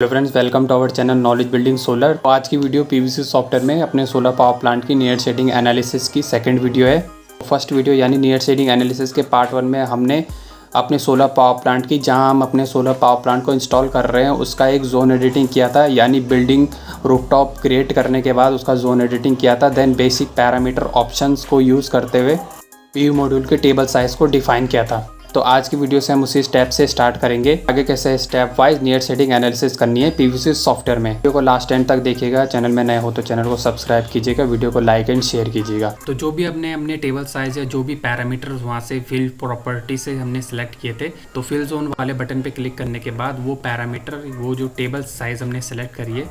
Hello friends, welcome to our channel knowledge building solar. तो आज की वीडियो पीवीसी सॉफ्टवेयर में अपने सोलर पावर प्लांट की नियर शेडिंग एनालिसिस की सेकंड वीडियो है। फर्स्ट वीडियो यानी नियर शेडिंग एनालिसिस के पार्ट 1 में हमने अपने सोलर पावर प्लांट की, जहां हम अपने सोलर पावर प्लांट को इंस्टॉल कर रहे हैं, उसका एक जोन एडिटिंग किया था। यानी बिल्डिंग रूफटॉप क्रिएट करने के बाद उसका जोन एडिटिंग किया था। देन बेसिक पैरामीटर ऑप्शंस को यूज़ करते हुए पीवी मॉड्यूल के टेबल साइज़ को डिफाइन किया था। तो आज की वीडियो से हम उसी स्टेप से स्टार्ट करेंगे। आगे कैसे step wise near shading analysis करनी है पीवीसी सॉफ्टवेयर में। वीडियो को लास्ट एंड तक देखिएगा। चैनल में नए हो तो चैनल को सब्सक्राइब कीजिएगा, वीडियो को लाइक एंड शेयर कीजिएगा। तो जो भी हमने टेबल साइज या जो भी पैरामीटर वहाँ से फील्ड प्रॉपर्टी से हमने सेलेक्ट किए थे, तो फिल जोन वाले बटन पे क्लिक करने के बाद वो पैरामीटर, वो जो टेबल साइज हमने सेलेक्ट करी है,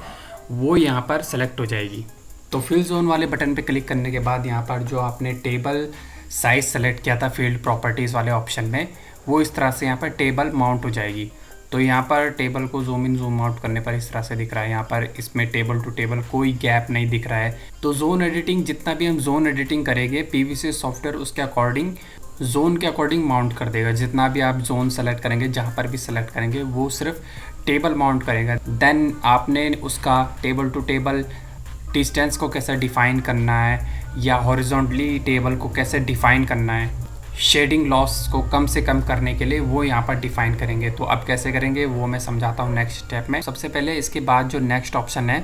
वो यहाँ पर सेलेक्ट हो जाएगी। तो फिल जोन वाले बटन पे क्लिक करने के बाद यहाँ पर जो आपने टेबल साइज सेलेक्ट किया था फील्ड प्रॉपर्टीज़ वाले ऑप्शन में, वो इस तरह से यहाँ पर टेबल माउंट हो जाएगी। तो यहाँ पर टेबल को जूम इन जूम आउट करने पर इस तरह से दिख रहा है। यहाँ पर इसमें टेबल टू टेबल कोई गैप नहीं दिख रहा है। तो जोन एडिटिंग, जितना भी हम जोन एडिटिंग करेंगे पीवीसी सॉफ्टवेयर उसके अकॉर्डिंग, जोन के अकॉर्डिंग माउंट कर देगा। जितना भी आप जोन सेलेक्ट करेंगे, जहाँ पर भी सेलेक्ट करेंगे, वो सिर्फ टेबल माउंट करेगा। देन आपने उसका टेबल टू टेबल डिस्टेंस को कैसे डिफ़ाइन करना है, या हॉरिजॉन्टली टेबल को कैसे डिफ़ाइन करना है, शेडिंग लॉस को कम से कम करने के लिए, वो यहाँ पर डिफ़ाइन करेंगे। तो अब कैसे करेंगे वो मैं समझाता हूँ नेक्स्ट स्टेप में। सबसे पहले इसके बाद जो नेक्स्ट ऑप्शन है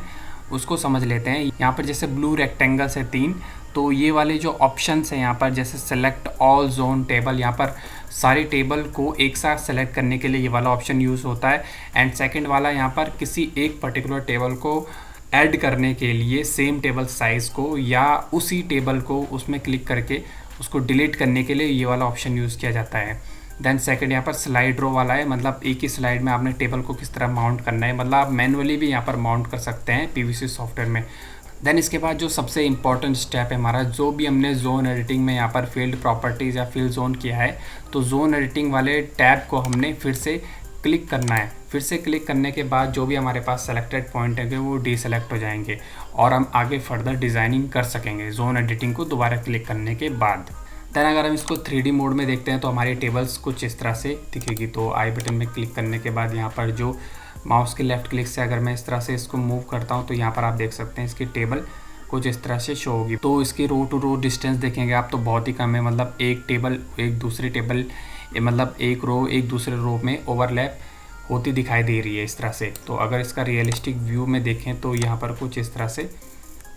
उसको समझ लेते हैं। यहाँ पर जैसे ब्लू रेक्टेंगल्स है 3, तो ये वाले जो ऑप्शंस हैं यहाँ पर, जैसे सेलेक्ट ऑल जोन टेबल, यहाँ पर सारी टेबल को एक साथ सेलेक्ट करने के लिए ये वाला ऑप्शन यूज़ होता है। एंड सेकेंड वाला यहाँ पर किसी एक पर्टिकुलर टेबल को ऐड करने के लिए, सेम टेबल साइज़ को या उसी टेबल को उसमें क्लिक करके उसको डिलीट करने के लिए ये वाला ऑप्शन यूज़ किया जाता है। देन सेकंड यहाँ पर स्लाइड रो वाला है, मतलब एक ही स्लाइड में आपने टेबल को किस तरह माउंट करना है, मतलब आप मैनुअली भी यहाँ पर माउंट कर सकते हैं पीवीसी सॉफ्टवेयर में। देन इसके बाद जो सबसे इंपॉर्टेंट स्टेप है हमारा, जो भी हमने जोन एडिटिंग में यहाँ पर फील्ड प्रॉपर्टीज़ या फील्ड जोन किया है, तो जोन एडिटिंग वाले टैब को हमने फिर से क्लिक करना है। फिर से क्लिक करने के बाद जो भी हमारे पास सेलेक्टेड पॉइंट है वो डीसेलेक्ट हो जाएंगे और हम आगे फर्दर डिज़ाइनिंग कर सकेंगे जोन एडिटिंग को दोबारा क्लिक करने के बाद। देन अगर हम इसको 3D मोड में देखते हैं तो हमारी टेबल्स कुछ इस तरह से दिखेगी। तो आई बटन में क्लिक करने के बाद यहाँ पर जो माउस के लेफ्ट क्लिक से अगर मैं इस तरह से इसको मूव करता हूँ, तो यहाँ पर आप देख सकते हैं इसकी टेबल कुछ इस तरह से शो होगी। तो इसकी रो टू रो डिस्टेंस देखेंगे आप तो बहुत ही कम है, मतलब एक टेबल एक दूसरी टेबल, मतलब एक रो एक दूसरे रो में ओवरलैप होती दिखाई दे रही है इस तरह से। तो अगर इसका रियलिस्टिक व्यू में देखें तो यहाँ पर कुछ इस तरह से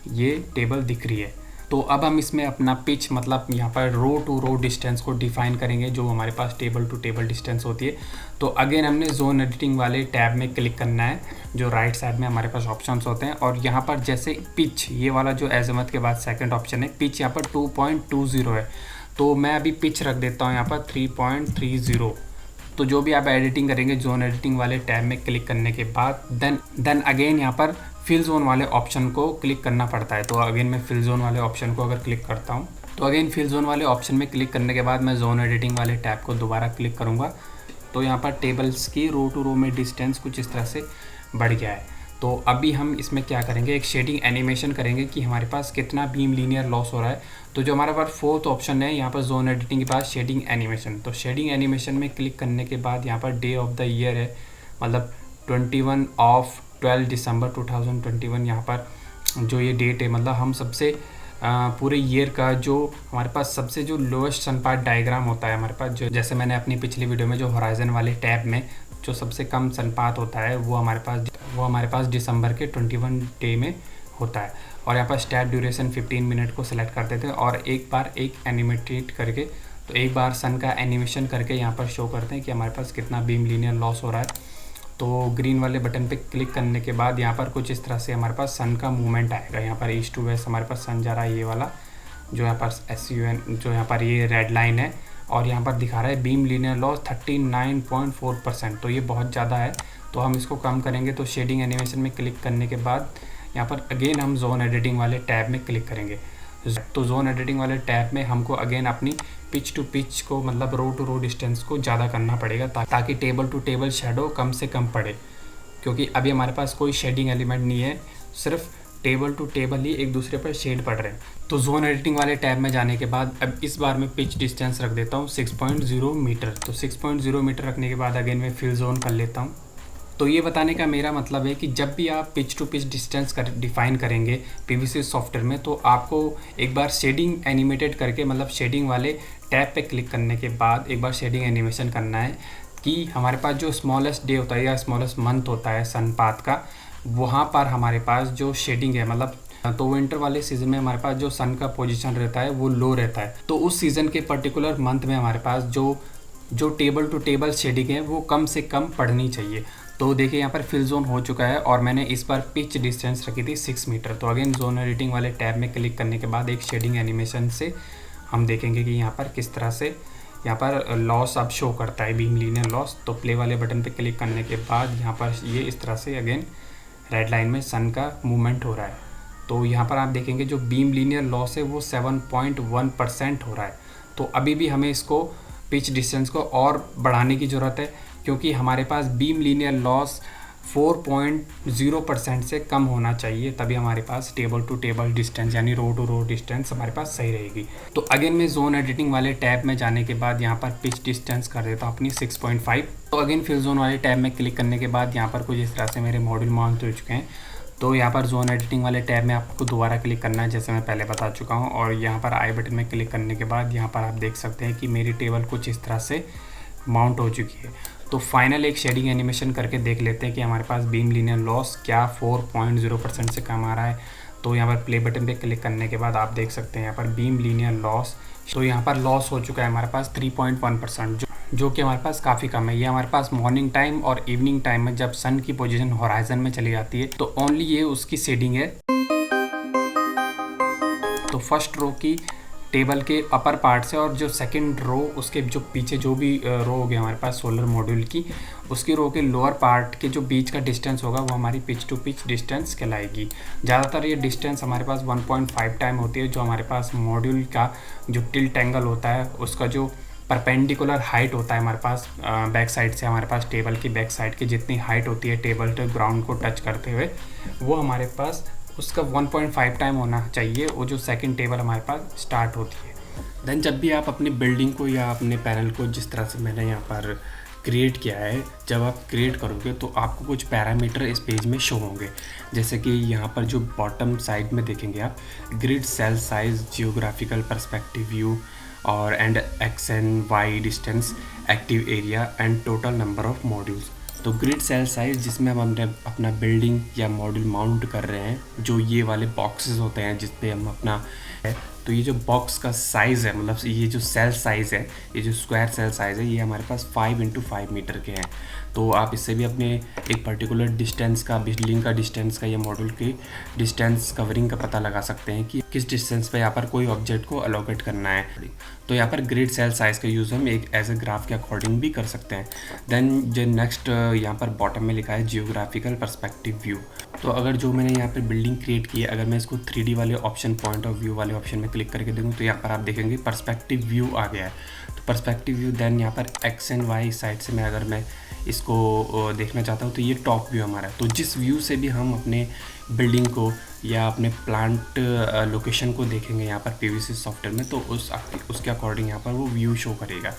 ये टेबल दिख रही है। तो अब हम इसमें अपना पिच, मतलब यहाँ पर रो टू रो डिस्टेंस को डिफ़ाइन करेंगे, जो हमारे पास टेबल टू टेबल डिस्टेंस होती है। तो अगेन हमने जोन एडिटिंग वाले टैब में क्लिक करना है, जो राइट साइड में हमारे पास ऑप्शंस होते हैं। और यहाँ पर जैसे पिच, ये वाला जो एज़मत के बाद सेकंड ऑप्शन है, पिच यहाँ पर 2.20 है। तो मैं अभी पिच रख देता हूँ यहाँ पर 3.30। तो जो भी आप एडिटिंग करेंगे जोन एडिटिंग वाले टैब में क्लिक करने के बाद देन अगेन यहाँ पर फिल जोन वाले ऑप्शन को क्लिक करना पड़ता है। तो अगेन मैं फिल जोन वाले ऑप्शन को अगर क्लिक करता हूँ, तो अगेन फिल जोन वाले ऑप्शन में क्लिक करने के बाद मैं जोन एडिटिंग वाले टैब को दोबारा क्लिक करूँगा। तो यहाँ पर टेबल्स की रो टू रो में डिस्टेंस कुछ इस तरह से बढ़ गया है। तो अभी हम इसमें क्या करेंगे, एक शेडिंग एनिमेशन करेंगे कि हमारे पास कितना बीम लीनियर लॉस हो रहा है। तो जो हमारे पास फोर्थ ऑप्शन है यहाँ पर जोन एडिटिंग के बाद शेडिंग एनिमेशन, तो शेडिंग एनिमेशन में क्लिक करने के बाद यहाँ per day of the year है, मतलब 12 दिसंबर 2021 यहाँ पर जो ये डेट है, मतलब हम सबसे पूरे ईयर का जो हमारे पास सबसे जो लोएस्ट सनपाथ डायग्राम होता है हमारे पास, जो जैसे मैंने अपनी पिछली वीडियो में जो होराइजन वाले टैब में जो सबसे कम सनपाथ होता है, वो हमारे पास दिसंबर के 21 डे में होता है। और यहाँ पर स्टैप ड्यूरेशन 15 मिनट को सिलेक्ट करते थे और एक बार एक एनिमेटेड करके, तो एक बार सन का एनिमेशन करके यहाँ पर शो करते हैं कि हमारे पास कितना बीम लीनियर लॉस हो रहा है। तो ग्रीन वाले बटन पे क्लिक करने के बाद यहाँ पर कुछ इस तरह से हमारे पास सन का मूवमेंट आएगा। यहाँ पर ईस्ट टू वेस्ट हमारे पास सन जा रहा है, ये वाला जो यहाँ पर SUN, जो यहाँ पर ये रेड लाइन है, और यहाँ पर दिखा रहा है बीम लीनियर लॉस 39.4%। तो ये बहुत ज़्यादा है, तो हम इसको कम करेंगे। तो शेडिंग एनिमेशन में क्लिक करने के बाद यहाँ पर अगेन हम जोन एडिटिंग वाले टैब में क्लिक करेंगे। तो जोन एडिटिंग वाले टैब में हमको अगेन अपनी पिच टू पिच को, मतलब रो टू रो डिस्टेंस को ज़्यादा करना पड़ेगा, ताकि टेबल टू टेबल शेडो कम से कम पड़े, क्योंकि अभी हमारे पास कोई शेडिंग एलिमेंट नहीं है, सिर्फ टेबल टू टेबल ही एक दूसरे पर शेड पड़ रहे हैं। तो जोन एडिटिंग वाले टैब में जाने के बाद अब इस बार मैं पिच डिस्टेंस रख देता हूँ 6.0 मीटर। तो 6.0 मीटर रखने के बाद अगेन मैं फिल जोन कर लेता हूँ। तो ये बताने का मेरा मतलब है कि जब भी आप pitch to pitch distance define करेंगे पीवीसी सॉफ्टवेयर में, तो आपको एक बार शेडिंग एनिमेटेड करके, मतलब शेडिंग वाले टैब पे क्लिक करने के बाद एक बार शेडिंग एनिमेशन करना है कि हमारे पास जो स्मॉलेस्ट डे होता है या स्मॉलेस्ट मंथ होता है सन पाथ का, वहाँ पर हमारे पास जो शेडिंग है, मतलब तो विंटर वाले सीज़न में हमारे पास जो सन का पोजीशन रहता है वो लो रहता है, तो उस सीज़न के पर्टिकुलर मंथ में हमारे पास जो टेबल टू टेबल शेडिंग है वो कम से कम पड़नी चाहिए। तो देखिए यहाँ पर फिल जोन हो चुका है और मैंने इस बार पिच डिस्टेंस रखी थी 6 मीटर। तो अगेन जोन एडिटिंग वाले टैब में क्लिक करने के बाद एक शेडिंग एनिमेशन से हम देखेंगे कि यहाँ पर किस तरह से यहाँ पर लॉस अब शो करता है, बीम लीनियर लॉस। तो प्ले वाले बटन पे क्लिक करने के बाद यहाँ पर ये इस तरह से अगेन रेड लाइन में सन का मूवमेंट हो रहा है। तो यहाँ पर आप देखेंगे जो बीम लीनियर लॉस है वो 7.1% हो रहा है। तो अभी भी हमें इसको पिच डिस्टेंस को और बढ़ाने की ज़रूरत है, क्योंकि हमारे पास बीम लीनियर लॉस 4.0% से कम होना चाहिए, तभी हमारे पास टेबल टू टेबल डिस्टेंस यानी रो टू रो डिस्टेंस हमारे पास सही रहेगी। तो अगेन मैं जोन एडिटिंग वाले टैब में जाने के बाद यहाँ पर पिच डिस्टेंस कर देता हूँ अपनी 6.5। तो अगेन फिल जोन वाले टैब में क्लिक करने के बाद यहाँ पर कुछ इस तरह से मेरे मॉड्यूल माउंट हो चुके हैं। तो यहाँ पर जोन एडिटिंग वाले टैब में आपको दोबारा क्लिक करना है, जैसे मैं पहले बता चुका हूँ। और यहाँ पर आई बटन में क्लिक करने के बाद यहाँ पर आप देख सकते हैं कि मेरी टेबल कुछ इस तरह से माउंट हो चुकी है। तो फाइनल एक शेडिंग एनिमेशन करके देख लेते हैं कि हमारे पास बीम लीनियर लॉस क्या 4.0% से कम आ रहा है। तो यहाँ पर प्ले बटन पे क्लिक करने के बाद आप देख सकते हैं यहाँ पर बीम लीनियर लॉस, तो यहाँ पर लॉस हो चुका है हमारे पास 3.1%, जो कि हमारे पास काफ़ी कम है। ये हमारे पास मॉर्निंग टाइम और इवनिंग टाइम में जब सन की पोजीशन होराइजन में चली जाती है तो ओनली ये उसकी शेडिंग है। तो फर्स्ट रो की टेबल के अपर पार्ट से और जो सेकंड रो उसके जो पीछे जो भी रो हो गया हमारे पास सोलर मॉड्यूल की, उसकी रो के लोअर पार्ट के जो बीच का डिस्टेंस होगा वो हमारी पिच टू पिच डिस्टेंस कहलाएगी। ज़्यादातर ये डिस्टेंस हमारे पास 1.5 टाइम होती है, जो हमारे पास मॉड्यूल का जो टिल्ट एंगल होता है उसका जो परपेंडिकुलर हाइट होता है हमारे पास बैक साइड से, हमारे पास टेबल की बैक साइड की जितनी हाइट होती है टेबल टू ग्राउंड को टच करते हुए, वो हमारे पास उसका 1.5 टाइम होना चाहिए, वो जो सेकंड टेबल हमारे पास स्टार्ट होती है। देन जब भी आप अपनी बिल्डिंग को या अपने पैनल को, जिस तरह से मैंने यहाँ पर क्रिएट किया है, जब आप क्रिएट करोगे तो आपको कुछ पैरामीटर इस पेज में शो होंगे। जैसे कि यहाँ पर जो बॉटम साइड में देखेंगे आप, grid cell size, geographical perspective view और and X and Y distance, active area and total number of modules. तो ग्रिड सेल साइज़ जिसमें हम अपना बिल्डिंग या मॉड्यूल माउंट कर रहे हैं, जो ये वाले बॉक्सेस होते हैं जिस पे हम अपना है, तो ये जो बॉक्स का साइज़ है, मतलब ये जो सेल साइज़ है, ये जो स्क्वायर सेल साइज़ है, ये हमारे पास 5x5 मीटर के हैं। तो आप इससे भी अपने एक पर्टिकुलर डिस्टेंस का, बिल्डिंग का डिस्टेंस का या मॉड्यूल की डिस्टेंस कवरिंग का पता लगा सकते हैं कि किस डिस्टेंस पे यहाँ पर कोई ऑब्जेक्ट को अलोकेट करना है। तो यहाँ पर ग्रिड सेल साइज़ का यूज़ हम एक एज ए ग्राफ के अकॉर्डिंग भी कर सकते हैं। देन जो नेक्स्ट यहाँ पर बॉटम में लिखा है जियोग्राफिकल पर्सपेक्टिव व्यू। तो अगर जो मैंने यहाँ पर बिल्डिंग क्रिएट की है, अगर मैं इसको 3D वाले ऑप्शन, पॉइंट ऑफ व्यू वाले ऑप्शन में क्लिक करके देखूँ तो यहाँ पर आप देखेंगे पर्सपेक्टिव व्यू आ गया है। तो पर्सपेक्टिव व्यू, देन यहाँ पर एक्स एंड वाई साइड से अगर मैं इसको देखना चाहता हूँ तो ये टॉप व्यू हमारा है। तो जिस व्यू से भी हम अपने बिल्डिंग को या अपने प्लांट लोकेशन को देखेंगे यहाँ पर पीवीसी सॉफ्टवेयर में, तो उसके अकॉर्डिंग यहाँ पर वो व्यू शो करेगा।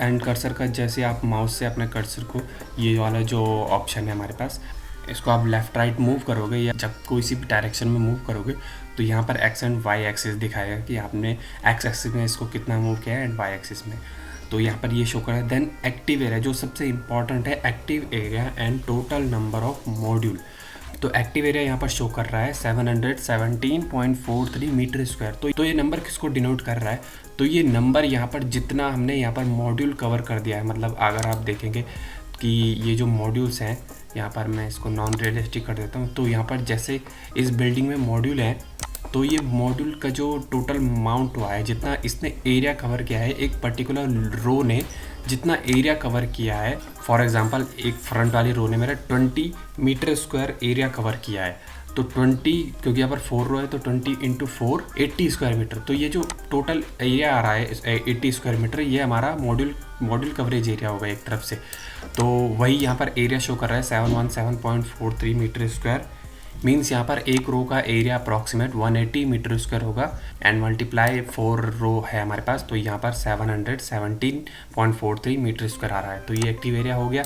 एंड कर्सर का, जैसे आप माउस से अपने कर्सर को, ये वाला जो ऑप्शन है हमारे पास, इसको आप लेफ़्ट राइट मूव करोगे या जब कोई सी भी डायरेक्शन में मूव करोगे तो यहाँ पर एक्स एंड वाई एक्सिस दिखाएगा कि आपने एक्स एक्सिस में इसको कितना मूव किया है एंड वाई एक्सिस में, तो यहाँ पर ये शो कर रहा है। देन एक्टिव एरिया, जो सबसे इंपॉर्टेंट है, active area and total number of module. तो एक्टिव एरिया यहाँ पर शो कर रहा है 717.43 मीटर स्क्वायर। तो ये नंबर किसको डिनोट कर रहा है? तो ये नंबर यहाँ पर जितना हमने यहाँ पर मॉड्यूल कवर कर दिया है, मतलब अगर आप देखेंगे कि ये जो मॉड्यूल्स हैं, यहाँ पर मैं इसको नॉन रियलिस्टिक कर देता हूँ। तो यहाँ पर जैसे इस बिल्डिंग में मॉड्यूल हैं, तो ये मॉड्यूल का जो टोटल माउंट हुआ है, जितना इसने एरिया कवर किया है, एक पर्टिकुलर रो ने जितना एरिया कवर किया है, फॉर एग्जांपल एक फ्रंट वाली रो ने मेरा 20 मीटर स्क्वायर एरिया कवर किया है। तो 20, क्योंकि यहाँ पर 4 रो है तो 20 × 4 80 स्क्वायर मीटर। तो ये जो टोटल एरिया आ रहा है 80 स्क्वायर मीटर, ये हमारा मॉड्यूल कवरेज एरिया होगा एक तरफ से। तो वही यहाँ पर एरिया शो कर रहा है 717.43 मीटर स्क्वायर मीन्स यहाँ पर एक रो का एरिया अप्रॉक्सीमेट 180 मीटर स्क्वायर होगा एंड मल्टीप्लाई 4 रो है हमारे पास, तो यहाँ पर 717.43 मीटर स्क्वायर आ रहा है। तो ये एक्टिव एरिया हो गया।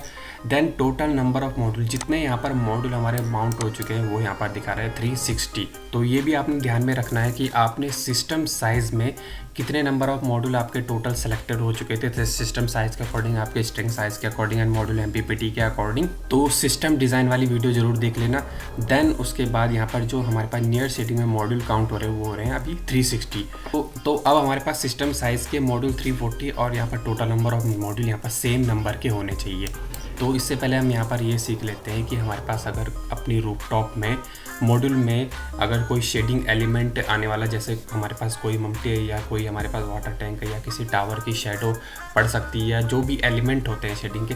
Then total number of module, जितने यहाँ पर मॉड्यूल हमारे माउंट हो चुके हैं वो यहाँ पर दिखा रहे हैं 360। तो ये भी आपने ध्यान में रखना है कि आपने सिस्टम साइज़ में कितने नंबर ऑफ मॉड्यूल आपके टोटल सेलेक्टेड हो चुके थे सिस्टम साइज़ के अकॉर्डिंग, आपके स्ट्रिंग साइज़ के अकॉर्डिंग एंड मॉड्यूल MPPT के अकॉर्डिंग। तो सिस्टम डिज़ाइन वाली वीडियो जरूर देख लेना। देन उसके बाद यहाँ पर जो हमारे पास नियर शेडिंग में मॉड्यूल काउंट हो रहे हैं वो हो रहे हैं अभी 360। तो अब हमारे पास सिस्टम साइज़ के मॉड्यूल 340 और यहाँ पर टोटल नंबर ऑफ मॉड्यूल यहाँ पर सेम नंबर के होने चाहिए। तो इससे पहले हम यहाँ पर ये सीख लेते हैं कि हमारे पास अगर अपनी रूफटॉप में मॉड्यूल में अगर कोई शेडिंग एलिमेंट आने वाला, जैसे हमारे पास कोई ममटे या कोई हमारे पास वाटर टैंक या किसी टावर की शेडो पड़ सकती है या जो भी एलिमेंट होते हैं शेडिंग के,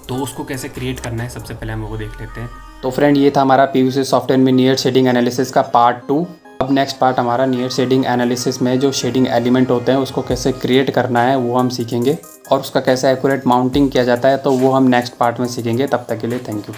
तो उसको कैसे क्रिएट करना है सबसे पहले हम वो देख लेते हैं। तो फ्रेंड ये था हमारा PVC सॉफ्टवेयर में नियर शेडिंग एनालिसिस का पार्ट 2। अब नेक्स्ट पार्ट हमारा नियर शेडिंग एनालिसिस में जो शेडिंग एलिमेंट होते हैं उसको कैसे क्रिएट करना है वो हम सीखेंगे और उसका कैसे एक्यूरेट माउंटिंग किया जाता है, तो वो हम नेक्स्ट पार्ट में सीखेंगे। तब तक के लिए थैंक यू।